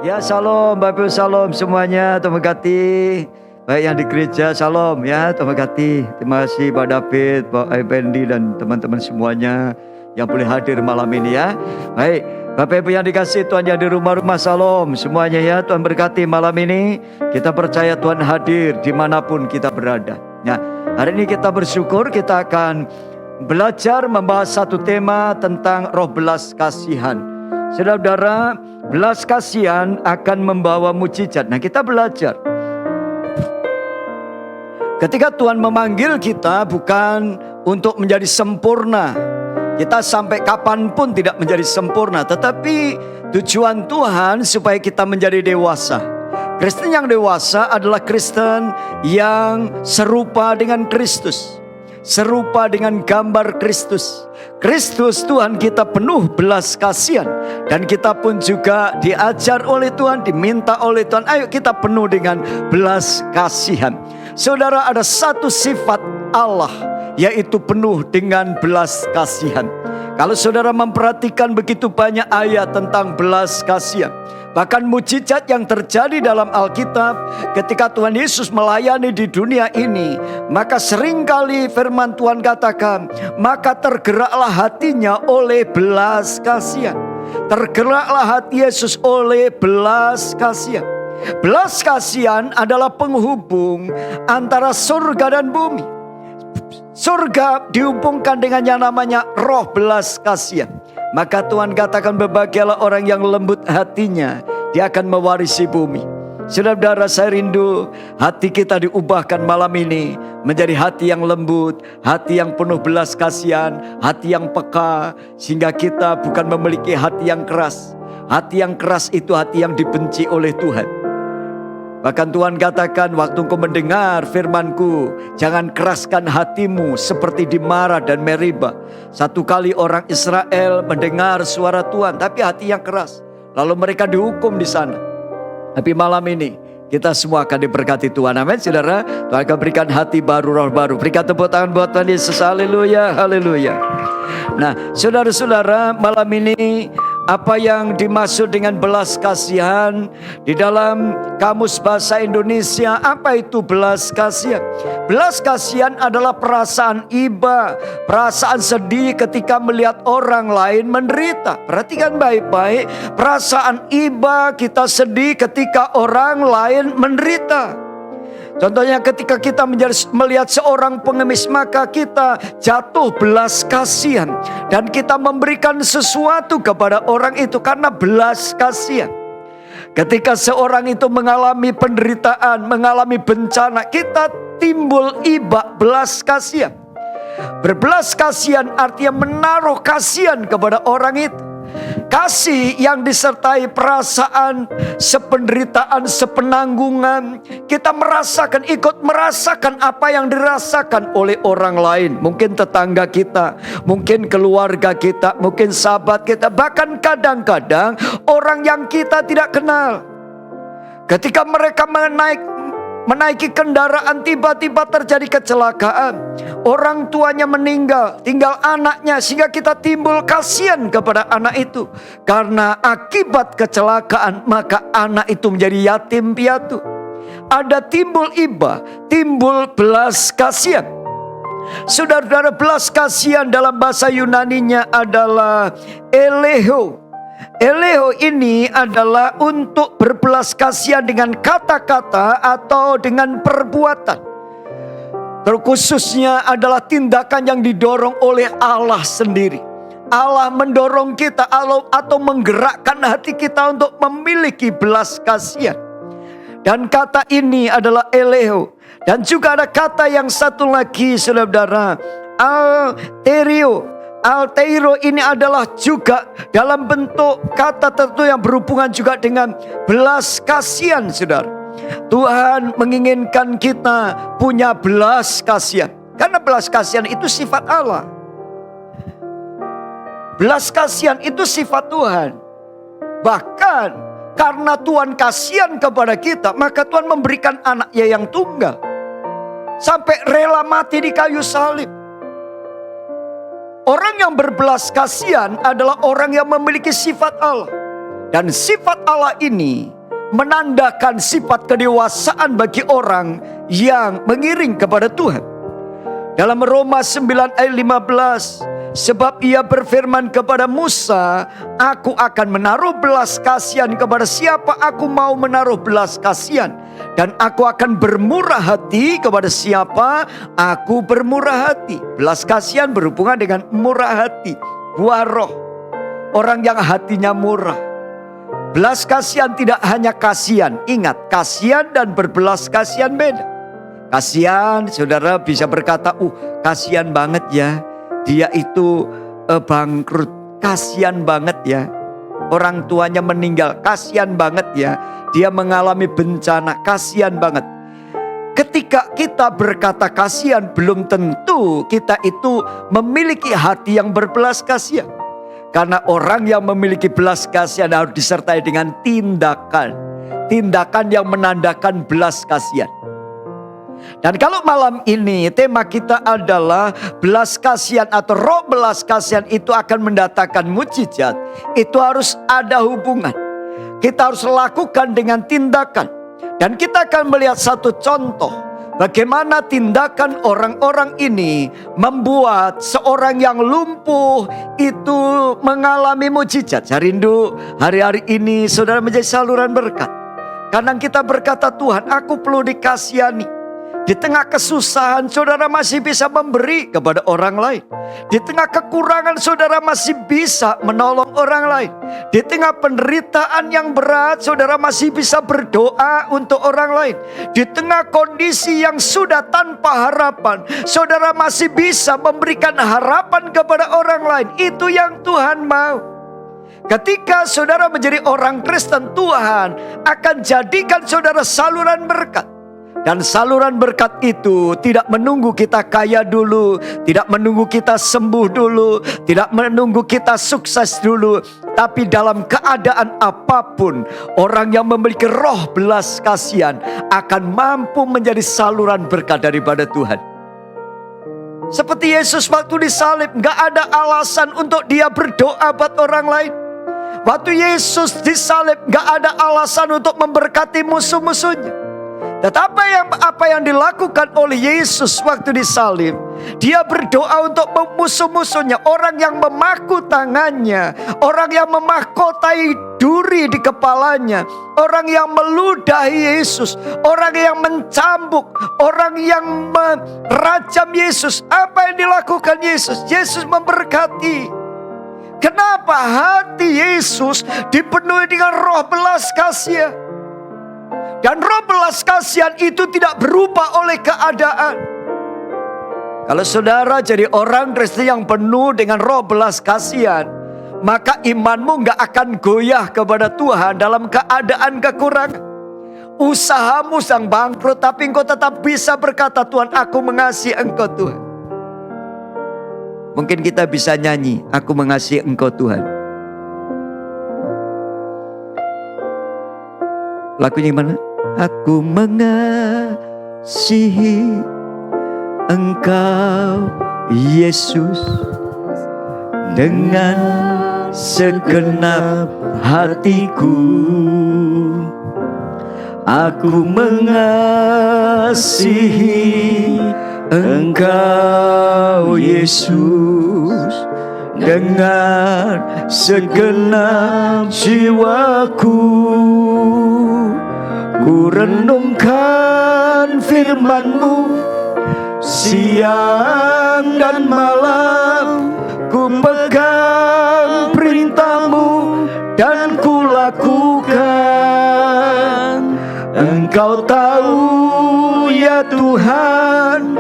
Ya, shalom Bapak Ibu, shalom semuanya, Tuhan berkati. Baik yang di gereja, shalom ya, Tuhan berkati. Terima kasih Pak David, Pak Effendi dan teman-teman semuanya yang boleh hadir malam ini ya. Baik, Bapak Ibu yang dikasih Tuhan, yang di rumah-rumah, shalom semuanya ya, Tuhan berkati malam ini. Kita percaya Tuhan hadir dimanapun kita berada. Nah, hari ini kita bersyukur kita akan belajar membahas satu tema tentang roh belas kasihan. Saudara-saudara, belas kasihan akan membawa mujizat. Nah, kita belajar. Ketika Tuhan memanggil kita bukan untuk menjadi sempurna. Kita sampai kapanpun tidak menjadi sempurna. Tetapi tujuan Tuhan supaya kita menjadi dewasa. Kristen yang dewasa adalah Kristen yang serupa dengan Kristus. Serupa dengan gambar Kristus. Kristus Tuhan kita penuh belas kasihan. Dan kita pun juga diajar oleh Tuhan, diminta oleh Tuhan, ayo kita penuh dengan belas kasihan. Saudara, ada satu sifat Allah, yaitu penuh dengan belas kasihan. Kalau saudara memperhatikan begitu banyak ayat tentang belas kasihan, bahkan mujizat yang terjadi dalam Alkitab ketika Tuhan Yesus melayani di dunia ini, maka seringkali firman Tuhan katakan, maka tergeraklah hatinya oleh belas kasihan. Tergeraklah hati Yesus oleh belas kasihan. Belas kasihan adalah penghubung antara surga dan bumi. Surga dihubungkan dengan yang namanya roh belas kasihan. Maka Tuhan katakan, berbahagialah orang yang lembut hatinya, dia akan mewarisi bumi. Saudara-saudara, saya rindu hati kita diubahkan malam ini menjadi hati yang lembut, hati yang penuh belas kasihan, hati yang peka, sehingga kita bukan memiliki hati yang keras. Hati yang keras itu hati yang dibenci oleh Tuhan. Bahkan Tuhan katakan, waktu engkau mendengar firman-Ku, jangan keraskan hatimu seperti di Marah dan Meriba. Satu kali orang Israel mendengar suara Tuhan, tapi hati yang keras. Lalu mereka dihukum di sana. Tapi malam ini kita semua akan diberkati Tuhan. Amin, saudara. Tuhan akan berikan hati baru, roh baru. Berikan tepuk tangan buat Tuhan Yesus. Haleluya, haleluya. Nah, saudara-saudara, malam ini apa yang dimaksud dengan belas kasihan di dalam Kamus Bahasa Indonesia, apa itu belas kasihan? Belas kasihan adalah perasaan iba, perasaan sedih ketika melihat orang lain menderita. Perhatikan baik-baik, perasaan iba, kita sedih ketika orang lain menderita. Contohnya ketika kita melihat seorang pengemis, maka kita jatuh belas kasihan. Dan kita memberikan sesuatu kepada orang itu karena belas kasihan. Ketika seorang itu mengalami penderitaan, mengalami bencana, kita timbul iba, belas kasihan. Berbelas kasihan artinya menaruh kasihan kepada orang itu. Kasih yang disertai perasaan, sependeritaan, sepenanggungan. Kita merasakan, ikut merasakan apa yang dirasakan oleh orang lain. Mungkin tetangga kita, mungkin keluarga kita, mungkin sahabat kita, bahkan kadang-kadang orang yang kita tidak kenal. Ketika mereka menaiki kendaraan, tiba-tiba terjadi kecelakaan. Orang tuanya meninggal, tinggal anaknya, sehingga kita timbul kasihan kepada anak itu. Karena akibat kecelakaan, maka anak itu menjadi yatim piatu. Ada timbul iba, timbul belas kasihan. Saudara-saudara, belas kasihan dalam bahasa Yunaninya adalah eleho. Eleho ini adalah untuk berbelas kasihan dengan kata-kata atau dengan perbuatan. Terkhususnya adalah tindakan yang didorong oleh Allah sendiri. Allah mendorong kita atau menggerakkan hati kita untuk memiliki belas kasihan. Dan kata ini adalah eleho. Dan juga ada kata yang satu lagi, saudara-saudara, alterio. Alteiro ini adalah juga dalam bentuk kata tertentu yang berhubungan juga dengan belas kasihan, saudara. Tuhan menginginkan kita punya belas kasihan, karena belas kasihan itu sifat Allah. Belas kasihan itu sifat Tuhan. Bahkan karena Tuhan kasihan kepada kita, maka Tuhan memberikan anaknya yang tunggal, sampai rela mati di kayu salib. Orang yang berbelas kasihan adalah orang yang memiliki sifat Allah. Dan sifat Allah ini menandakan sifat kedewasaan bagi orang yang mengiring kepada Tuhan. Dalam Roma 9 ayat 15, sebab ia berfirman kepada Musa, aku akan menaruh belas kasihan kepada siapa aku mau menaruh belas kasihan, dan aku akan bermurah hati kepada siapa aku bermurah hati. Belas kasihan berhubungan dengan murah hati, buah roh, orang yang hatinya murah. Belas kasihan tidak hanya kasihan. Ingat, kasihan dan berbelas kasihan beda. Kasihan, saudara bisa berkata, kasihan banget ya, dia itu bangkrut. Kasihan banget ya, orang tuanya meninggal. Kasihan banget ya, dia mengalami bencana. Kasihan banget. Ketika kita berkata kasihan, belum tentu kita itu memiliki hati yang berbelas kasihan. Karena orang yang memiliki belas kasihan harus disertai dengan tindakan. Tindakan yang menandakan belas kasihan. Dan kalau malam ini tema kita adalah belas kasihan atau roh belas kasihan itu akan mendatangkan mujizat. Itu harus ada hubungan. Kita harus lakukan dengan tindakan. Dan kita akan melihat satu contoh. Bagaimana tindakan orang-orang ini membuat seorang yang lumpuh itu mengalami mujizat. Saya rindu hari-hari ini saudara menjadi saluran berkat. Kadang kita berkata, Tuhan, aku perlu dikasihani. Di tengah kesusahan saudara masih bisa memberi kepada orang lain. Di tengah kekurangan saudara masih bisa menolong orang lain. Di tengah penderitaan yang berat saudara masih bisa berdoa untuk orang lain. Di tengah kondisi yang sudah tanpa harapan, saudara masih bisa memberikan harapan kepada orang lain. Itu yang Tuhan mau. Ketika saudara menjadi orang Kristen, Tuhan akan jadikan saudara saluran berkat. Dan saluran berkat itu tidak menunggu kita kaya dulu, tidak menunggu kita sembuh dulu, tidak menunggu kita sukses dulu. Tapi dalam keadaan apapun, orang yang memiliki roh belas kasihan akan mampu menjadi saluran berkat daripada Tuhan. Seperti Yesus waktu disalib, gak ada alasan untuk dia berdoa buat orang lain. Waktu Yesus disalib, gak ada alasan untuk memberkati musuh-musuhnya. Tetapi apa yang dilakukan oleh Yesus waktu disalib, dia berdoa untuk musuh-musuhnya, orang yang memaku tangannya, orang yang memahkotai duri di kepalanya, orang yang meludahi Yesus, orang yang mencambuk, orang yang merajam Yesus. Apa yang dilakukan Yesus? Yesus memberkati. Kenapa hati Yesus dipenuhi dengan roh belas kasihan? Dan roh belas kasihan itu tidak berubah oleh keadaan. Kalau saudara jadi orang Kristen yang penuh dengan roh belas kasihan, maka imanmu gak akan goyah kepada Tuhan dalam keadaan kekurangan. Usahamu sang bangkrut, tapi engkau tetap bisa berkata, Tuhan, aku mengasihi engkau Tuhan. Mungkin kita bisa nyanyi, aku mengasihi engkau Tuhan. Lagunya gimana? Aku mengasihi engkau Yesus dengan segenap hatiku. Aku mengasihi engkau Yesus dengan segenap jiwaku. Ku renungkan firman-Mu siang dan malam, ku pegang perintah-Mu dan ku lakukan. Engkau tahu ya Tuhan,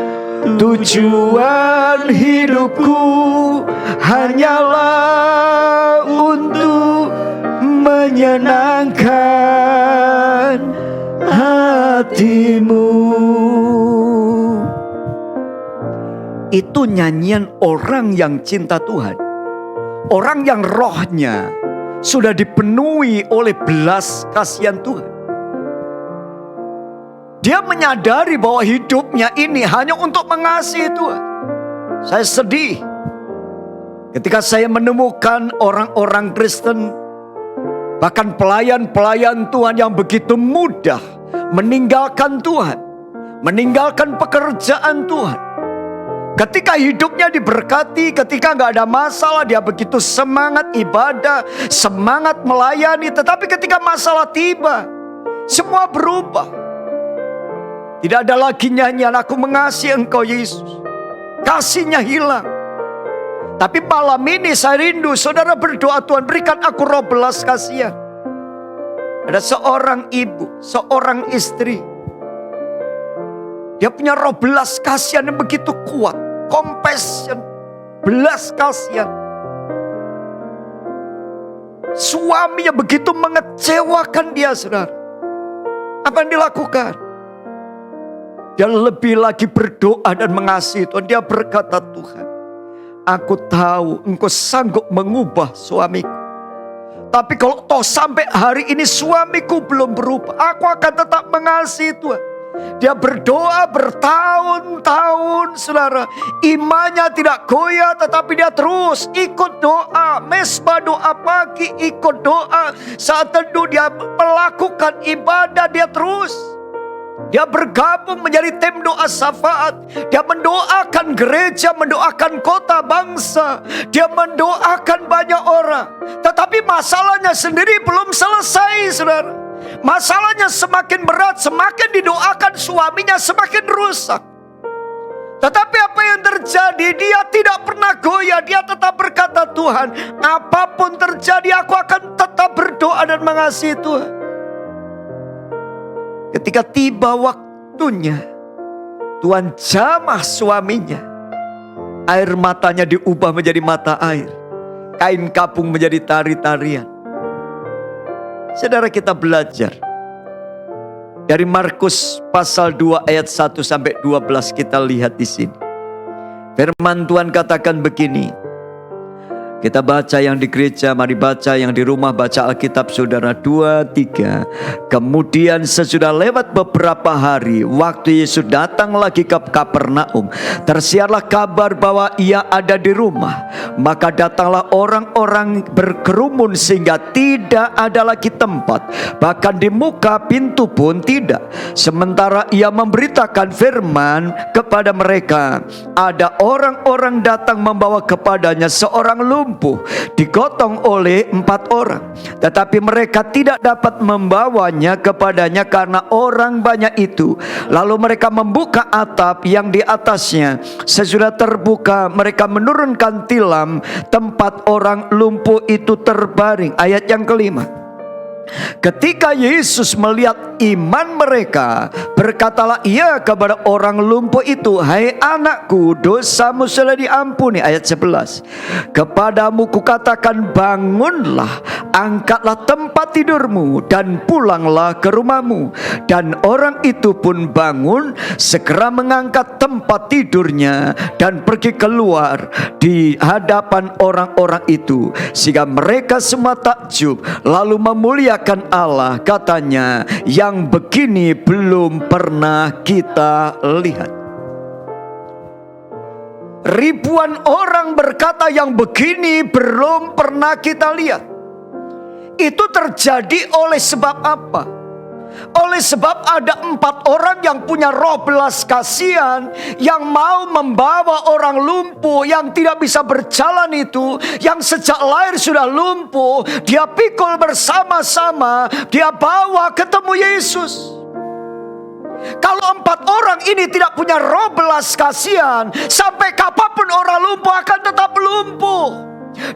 tujuan hidupku hanyalah untuk menyenangkan hati-Mu. Itu nyanyian orang yang cinta Tuhan. Orang yang rohnya sudah dipenuhi oleh belas kasihan Tuhan. Dia menyadari bahwa hidupnya ini hanya untuk mengasihi Tuhan. Saya sedih ketika saya menemukan orang-orang Kristen Bahkan pelayan-pelayan Tuhan yang begitu mudah meninggalkan Tuhan, meninggalkan pekerjaan Tuhan. Ketika hidupnya diberkati, ketika gak ada masalah, dia begitu semangat ibadah, semangat melayani. Tetapi ketika masalah tiba, semua berubah. Tidak ada lagi nyanyian, aku mengasihi Engkau Yesus. Kasihnya hilang. Tapi malam ini saya rindu saudara berdoa, Tuhan berikan aku roh belas kasihan. Ada seorang ibu, seorang istri, dia punya roh belas kasihan yang begitu kuat. Compassion, belas kasihan. Suaminya begitu mengecewakan dia, saudara. Apa yang dilakukan? Dia lebih lagi berdoa dan mengasihi Tuhan. Dia berkata, Tuhan, aku tahu Engkau sanggup mengubah suamiku. Tapi kalau toh sampai hari ini suamiku belum berubah, aku akan tetap mengasihi Tuhan. Dia berdoa bertahun-tahun, saudara. Imannya tidak goyah, tetapi dia terus ikut doa. Mesbah doa pagi, ikut doa. Saat teduh dia melakukan ibadah, dia terus. Dia bergabung menjadi tim doa syafaat. Dia mendoakan gereja, mendoakan kota bangsa. Dia mendoakan banyak orang. Tetapi masalahnya sendiri belum selesai, saudara. Masalahnya semakin berat, semakin didoakan suaminya semakin rusak. Tetapi apa yang terjadi? Dia tidak pernah goyah. Dia tetap berkata, Tuhan, apapun terjadi aku akan tetap berdoa dan mengasihi Tuhan. Ketika tiba waktunya, Tuhan jamah suaminya. Air matanya diubah menjadi mata air. Kain kapung menjadi tari-tarian. Saudara, kita belajar dari Markus pasal 2 ayat 1 sampai 12, kita lihat di sini. Firman Tuhan katakan begini. Kita baca yang di gereja, mari baca yang di rumah, baca Alkitab saudara. 2, 3. Kemudian sesudah lewat beberapa hari, waktu Yesus datang lagi ke Kapernaum, tersiarlah kabar bahwa ia ada di rumah. Maka datanglah orang-orang berkerumun sehingga tidak ada lagi tempat, bahkan di muka pintu pun tidak. Sementara ia memberitakan firman kepada mereka, ada orang-orang datang membawa kepadanya seorang lumpuh, digotong oleh 4 orang. Tetapi mereka tidak dapat membawanya kepadanya karena orang banyak itu. Lalu mereka membuka atap yang di atasnya. Sesudah terbuka, mereka menurunkan tilam tempat orang lumpuh itu terbaring. Ayat yang kelima. Ketika Yesus melihat iman mereka, berkatalah ia kepada orang lumpuh itu, hai anakku, dosamu sudah diampuni. Ayat 11. Kepadamu kukatakan, bangunlah, angkatlah tempat tidurmu dan pulanglah ke rumahmu. Dan orang itu pun bangun, segera mengangkat tempat tidurnya dan pergi keluar di hadapan orang-orang itu, sehingga mereka semua takjub, lalu memuliakan Allah, katanya, yang begini belum pernah kita lihat. Ribuan orang berkata yang begini belum pernah kita lihat. Itu terjadi oleh sebab apa? Oleh sebab ada 4 orang yang punya roh belas kasihan, yang mau membawa orang lumpuh yang tidak bisa berjalan itu, yang sejak lahir sudah lumpuh, dia pikul bersama-sama, dia bawa ketemu Yesus. Kalau 4 orang ini tidak punya roh belas kasihan, sampai kapanpun orang lumpuh akan tetap lumpuh.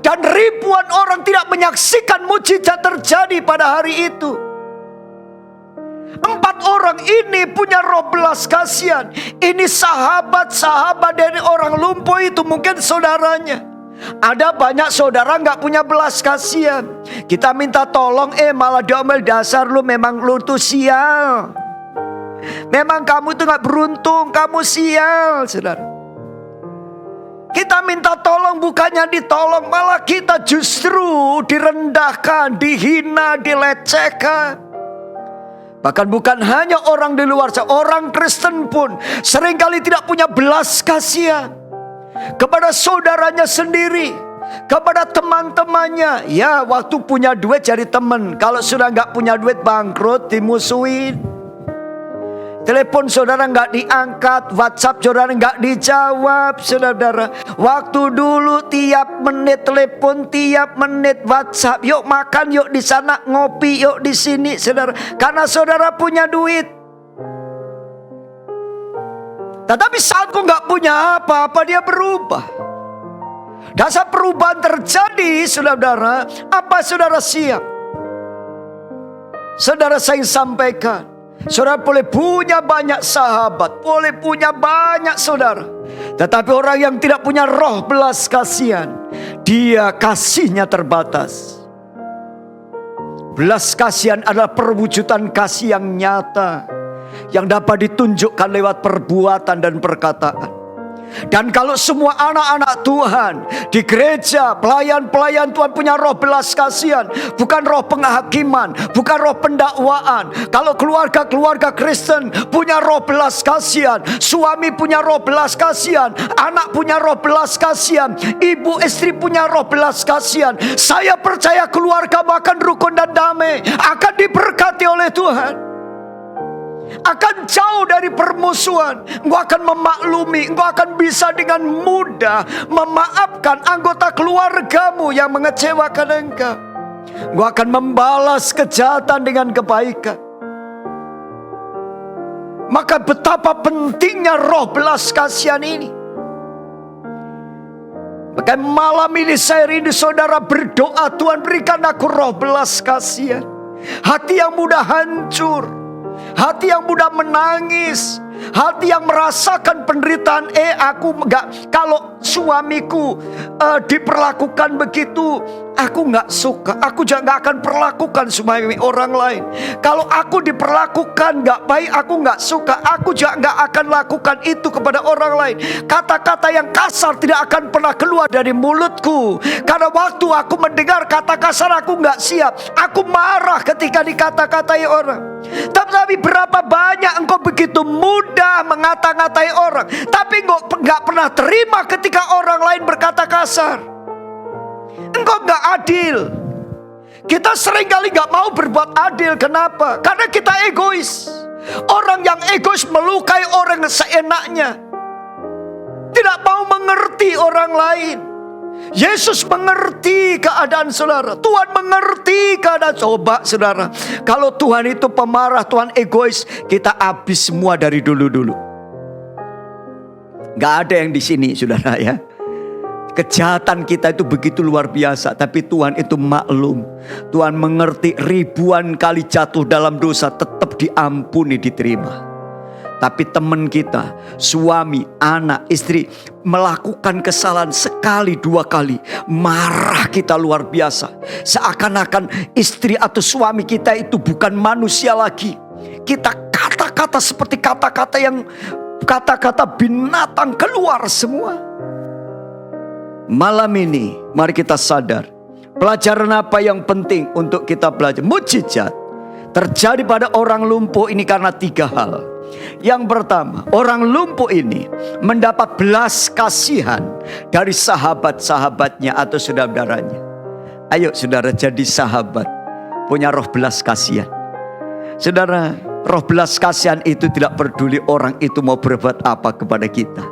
Dan ribuan orang tidak menyaksikan mujizat terjadi pada hari itu. 4 orang ini punya roh belas kasihan. Ini sahabat-sahabat dari orang lumpuh itu, mungkin saudaranya. Ada banyak saudara gak punya belas kasihan. Kita minta tolong, malah diomel, dasar lu memang lu tuh sial. Memang kamu tuh gak beruntung, kamu sial, saudara. Kita minta tolong, bukannya ditolong, malah kita justru direndahkan, dihina, dilecehkan. Bahkan bukan hanya orang di luar sana, orang Kristen pun seringkali tidak punya belas kasihan kepada saudaranya sendiri. kepada teman-temannya. Ya, waktu punya duit cari teman. Kalau sudah nggak punya duit bangkrut, dimusuhin. Telepon saudara nggak diangkat, WhatsApp saudara nggak dijawab, saudara. Waktu dulu tiap menit telepon, tiap menit WhatsApp. Yuk makan, yuk di sana ngopi, yuk di sini, saudara. Karena saudara punya duit. Tetapi saat kau nggak punya apa-apa, dia berubah. Dan saat perubahan terjadi, saudara, apa saudara siap? Saudara, saya sampaikan, saudara boleh punya banyak sahabat, boleh punya banyak saudara, tetapi orang yang tidak punya roh belas kasihan, dia kasihnya terbatas. Belas kasihan adalah perwujudan kasih yang nyata, yang dapat ditunjukkan lewat perbuatan dan perkataan. Dan kalau semua anak-anak Tuhan di gereja, pelayan-pelayan Tuhan punya roh belas kasihan, bukan roh penghakiman, bukan roh pendakwaan. Kalau keluarga-keluarga Kristen punya roh belas kasihan, suami punya roh belas kasihan, anak punya roh belas kasihan, ibu istri punya roh belas kasihan, saya percaya keluarga akan rukun dan damai, akan diberkati oleh Tuhan. Akan jauh dari permusuhan. Engkau akan memaklumi, engkau akan bisa dengan mudah memaafkan anggota keluargamu yang mengecewakan engkau. Engkau akan membalas kejahatan dengan kebaikan. Maka betapa pentingnya roh belas kasihan ini. Maka malam ini saya rindu saudara berdoa, Tuhan berikan aku roh belas kasihan. Hati yang mudah hancur, hati yang mudah menangis, hati yang merasakan penderitaan. Aku enggak, kalau suamiku diperlakukan begitu, aku enggak suka. Aku juga enggak akan perlakukan suami orang lain. Kalau aku diperlakukan enggak baik, aku enggak suka. Aku juga enggak akan lakukan itu kepada orang lain. Kata-kata yang kasar tidak akan pernah keluar dari mulutku. Karena waktu aku mendengar kata kasar, aku enggak siap. Aku marah ketika dikata-katai orang. Tapi berapa banyak engkau begitu mudah mengata-ngatai orang, tapi engkau enggak pernah terima ketika orang lain berkata kasar. Engkau enggak adil. Kita seringkali enggak mau berbuat adil. Kenapa? Karena kita egois. Orang yang egois melukai orang seenaknya, tidak mau mengerti orang lain. Yesus mengerti keadaan saudara. Tuhan mengerti keadaan. Coba saudara, kalau Tuhan itu pemarah, Tuhan egois, kita habis semua dari dulu-dulu. Gak ada yang di sini saudara ya. Kejahatan kita itu begitu luar biasa, tapi Tuhan itu maklum. Tuhan mengerti, ribuan kali jatuh dalam dosa tetap diampuni, diterima. Tapi teman kita, suami, anak, istri melakukan kesalahan sekali, dua kali, marah kita luar biasa. Seakan-akan istri atau suami kita itu bukan manusia lagi. Kita kata-kata seperti kata-kata yang kata-kata binatang keluar semua. Malam ini mari kita sadar, pelajaran apa yang penting untuk kita belajar. Mujizat terjadi pada orang lumpuh ini karena 3 hal. Yang pertama, orang lumpuh ini mendapat belas kasihan dari sahabat-sahabatnya atau saudara-saudaranya. Ayo saudara jadi sahabat, punya roh belas kasihan. Saudara, roh belas kasihan itu tidak peduli orang itu mau berbuat apa kepada kita.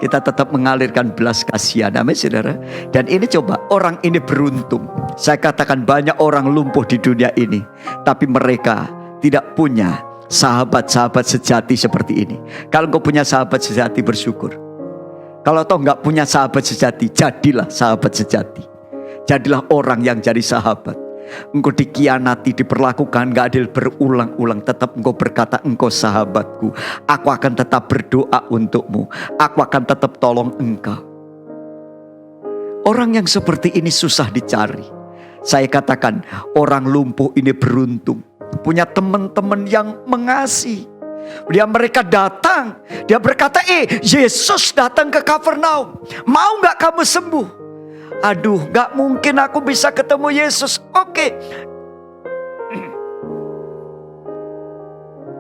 Kita tetap mengalirkan belas kasihan. Amin saudara. Dan ini coba, orang ini beruntung. Saya katakan banyak orang lumpuh di dunia ini, tapi mereka tidak punya sahabat-sahabat sejati seperti ini. Kalau engkau punya sahabat sejati, bersyukur. Kalau toh enggak punya sahabat sejati, jadilah sahabat sejati. Jadilah orang yang jadi sahabat. Engkau dikhianati, diperlakukan enggak adil berulang-ulang, tetap engkau berkata, engkau sahabatku. Aku akan tetap berdoa untukmu. Aku akan tetap tolong engkau. Orang yang seperti ini susah dicari. Saya katakan, orang lumpuh ini beruntung. Punya teman-teman yang mengasihi. Mereka datang, dia berkata, Yesus datang ke Kapernaum, mau gak kamu sembuh? Aduh, gak mungkin aku bisa ketemu Yesus. Oke,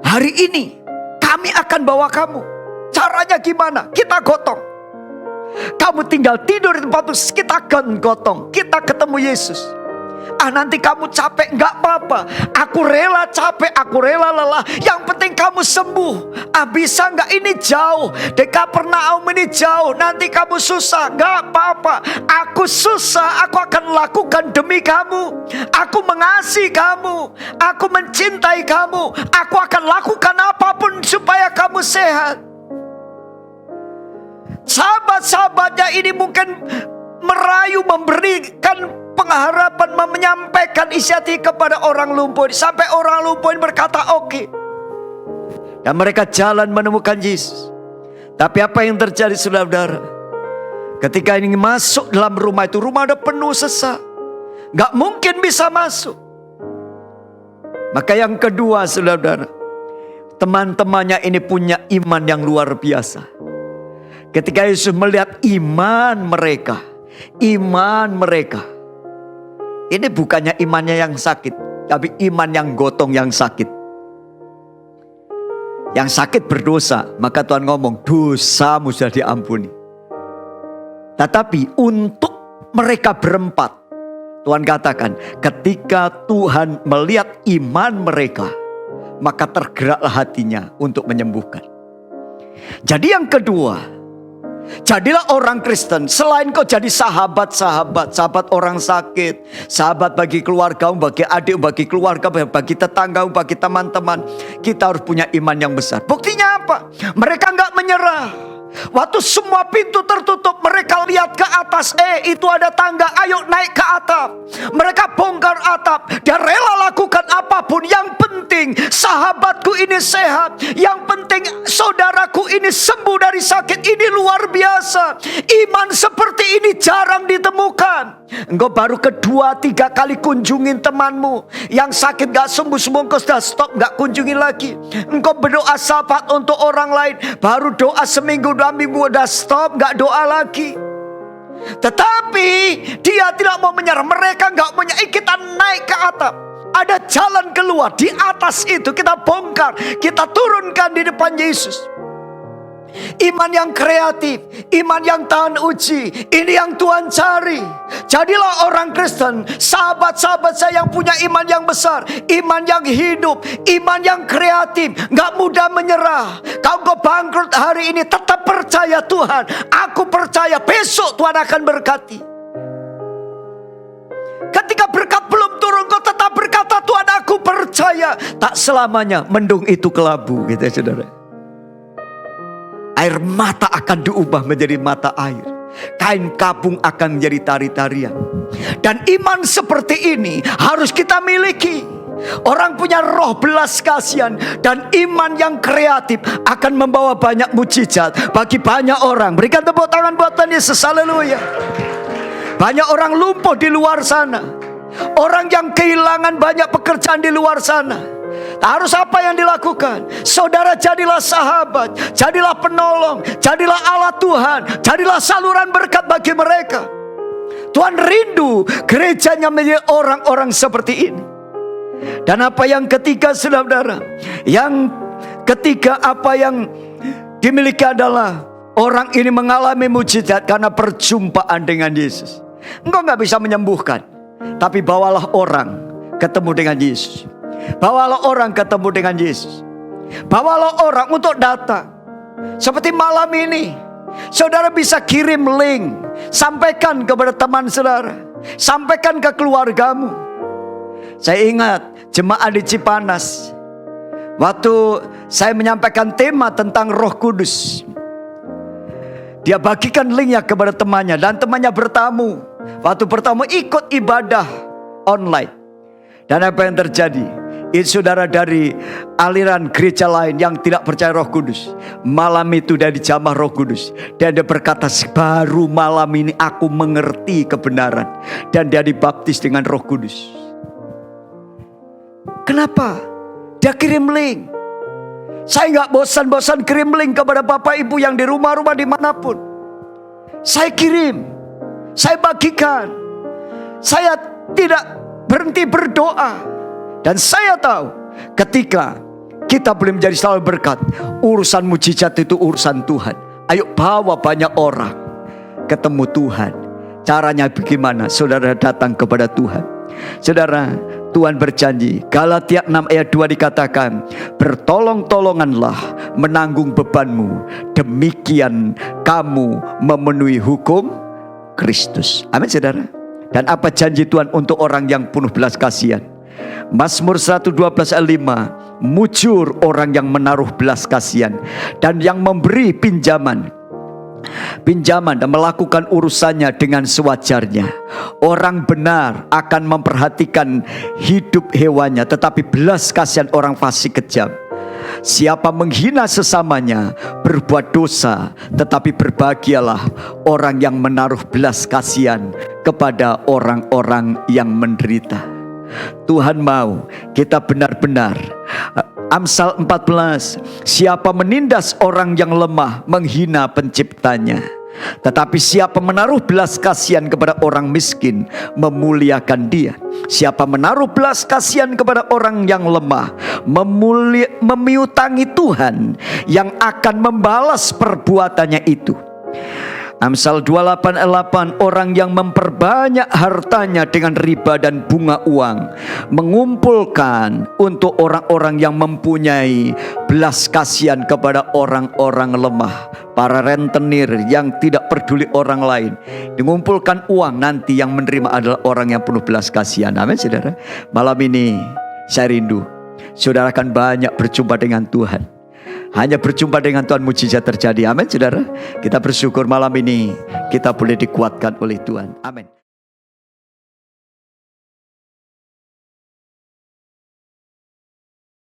hari ini kami akan bawa kamu. Caranya gimana? Kita gotong. Kamu tinggal tidur di tempat itu, kita gotong, kita ketemu Yesus. Nanti kamu capek, gak apa-apa. Aku rela capek, aku rela lelah. Yang penting kamu sembuh. Bisa gak? Ini jauh. Di Kapernaum ini jauh. Nanti kamu susah, gak apa-apa. Aku susah, aku akan lakukan demi kamu. Aku mengasihi kamu. Aku mencintai kamu. Aku akan lakukan apapun supaya kamu sehat. Sahabat-sahabatnya ini mungkin merayu, memberikan pengharapan, menyampaikan isi hati kepada orang lumpuh. Sampai orang lumpuh berkata oke. Dan mereka jalan menemukan Yesus. Tapi apa yang terjadi saudara-saudara? Ketika ini masuk dalam rumah itu, rumah udah penuh sesak, gak mungkin bisa masuk. Maka yang kedua saudara-saudara, teman-temannya ini punya iman yang luar biasa. Ketika Yesus melihat iman mereka, ini bukannya imannya yang sakit, tapi iman yang gotong yang sakit. Yang sakit berdosa, maka Tuhan ngomong, dosamu sudah diampuni. Tetapi untuk mereka berempat, Tuhan katakan, ketika Tuhan melihat iman mereka, maka tergeraklah hatinya untuk menyembuhkan. Jadi yang kedua, jadilah orang Kristen. Selain kau jadi sahabat orang sakit, sahabat bagi keluargamu, bagi adik, bagi keluarga, bagi tetanggamu, bagi teman-teman. Kita harus punya iman yang besar. Buktinya apa? Mereka gak menyerah. Waktu semua pintu tertutup, mereka lihat ke atas. Itu ada tangga, ayo naik ke atap. Mereka bongkar atap. Dia rela lakukan apapun. Yang penting sahabatku ini sehat. Yang penting saudaraku ini sembuh dari sakit. Ini luar biasa. Iman seperti ini jarang ditemukan. Engkau baru kedua, tiga kali kunjungin temanmu yang sakit gak sembuh-sembuh, engkau sudah stop, gak kunjungin lagi. Engkau berdoa syafaat untuk orang lain, baru doa seminggu, 2 minggu udah stop, gak doa lagi. Tetapi dia tidak mau menyerah. Mereka gak punya, kita naik ke atap. Ada jalan keluar. Di atas itu kita bongkar, kita turunkan di depan Yesus. Iman yang kreatif, iman yang tahan uji, ini yang Tuhan cari. Jadilah orang Kristen. Sahabat-sahabat saya yang punya iman yang besar, iman yang hidup, iman yang kreatif, gak mudah menyerah. Kau bangkrut hari ini, tetap percaya Tuhan. Aku percaya besok Tuhan akan berkati. Ketika berkat belum turun, kau tetap berkata, Tuhan aku percaya. Tak selamanya mendung itu kelabu, gitu ya saudara. Air mata akan diubah menjadi mata air. Kain kapung akan menjadi tari-tarian. Dan iman seperti ini harus kita miliki. Orang punya roh belas kasihan dan iman yang kreatif akan membawa banyak mujizat bagi banyak orang. Berikan tepuk tangan buat Tuhan Yesus, haleluya. Banyak orang lumpuh di luar sana. Orang yang kehilangan banyak pekerjaan di luar sana. Harus apa yang dilakukan? Saudara jadilah sahabat, jadilah penolong, jadilah alat Tuhan, jadilah saluran berkat bagi mereka. Tuhan rindu gerejanya menjadi orang-orang seperti ini. Dan apa yang ketiga saudara? Yang ketiga apa yang dimiliki adalah orang ini mengalami mujizat karena perjumpaan dengan Yesus. Engkau gak bisa menyembuhkan, tapi bawalah orang ketemu dengan Yesus. Bawalah orang ketemu dengan Yesus. Bawalah orang untuk datang. Seperti malam ini, saudara bisa kirim link, sampaikan kepada teman saudara, sampaikan ke keluargamu. Saya ingat jemaat di Cipanas, waktu saya menyampaikan tema tentang Roh Kudus, dia bagikan linknya kepada temannya, dan temannya bertamu. Waktu bertamu ikut ibadah online. Dan apa yang terjadi? Saudara dari aliran gereja lain yang tidak percaya Roh Kudus, malam itu dia dijamah Roh Kudus. Dan dia berkata, baru malam ini aku mengerti kebenaran. Dan dia dibaptis dengan Roh Kudus. Kenapa? Dia kirim link. Saya gak bosan-bosan kirim link kepada Bapak Ibu yang di rumah-rumah dimanapun. Saya kirim, saya bagikan. Saya tidak berhenti berdoa. Dan saya tahu ketika kita boleh menjadi selalu berkat, urusan mujizat itu urusan Tuhan. Ayo bawa banyak orang. ketemu Tuhan. Caranya bagaimana? Saudara datang kepada Tuhan. Saudara, Tuhan berjanji, Galatia 6 ayat 2 dikatakan, bertolong-tolonganlah menanggung bebanmu, demikian kamu memenuhi hukum Kristus. Amin saudara. Dan apa janji Tuhan untuk orang yang penuh belas kasihan? Mazmur 112 ayat 5, mujur orang yang menaruh belas kasihan dan yang memberi pinjaman dan melakukan urusannya dengan sewajarnya. Orang benar akan memperhatikan hidup hewannya, tetapi belas kasihan orang fasik kejam. Siapa menghina sesamanya berbuat dosa, tetapi berbahagialah orang yang menaruh belas kasihan kepada orang-orang yang menderita. Tuhan mau kita benar-benar. Amsal 14, siapa menindas orang yang lemah menghina penciptanya, tetapi siapa menaruh belas kasihan kepada orang miskin memuliakan dia. Siapa menaruh belas kasihan kepada orang yang lemah memiutangi Tuhan yang akan membalas perbuatannya itu. Amsal 28:8, orang yang memperbanyak hartanya dengan riba dan bunga uang mengumpulkan untuk orang-orang yang mempunyai belas kasihan kepada orang-orang lemah. Para rentenir yang tidak peduli orang lain, mengumpulkan uang, nanti yang menerima adalah orang yang penuh belas kasihan. Amin saudara. Malam ini saya rindu saudara akan banyak berjumpa dengan Tuhan. Hanya berjumpa dengan Tuhan mujizat terjadi. Amin saudara. Kita bersyukur malam ini kita boleh dikuatkan oleh Tuhan. Amin.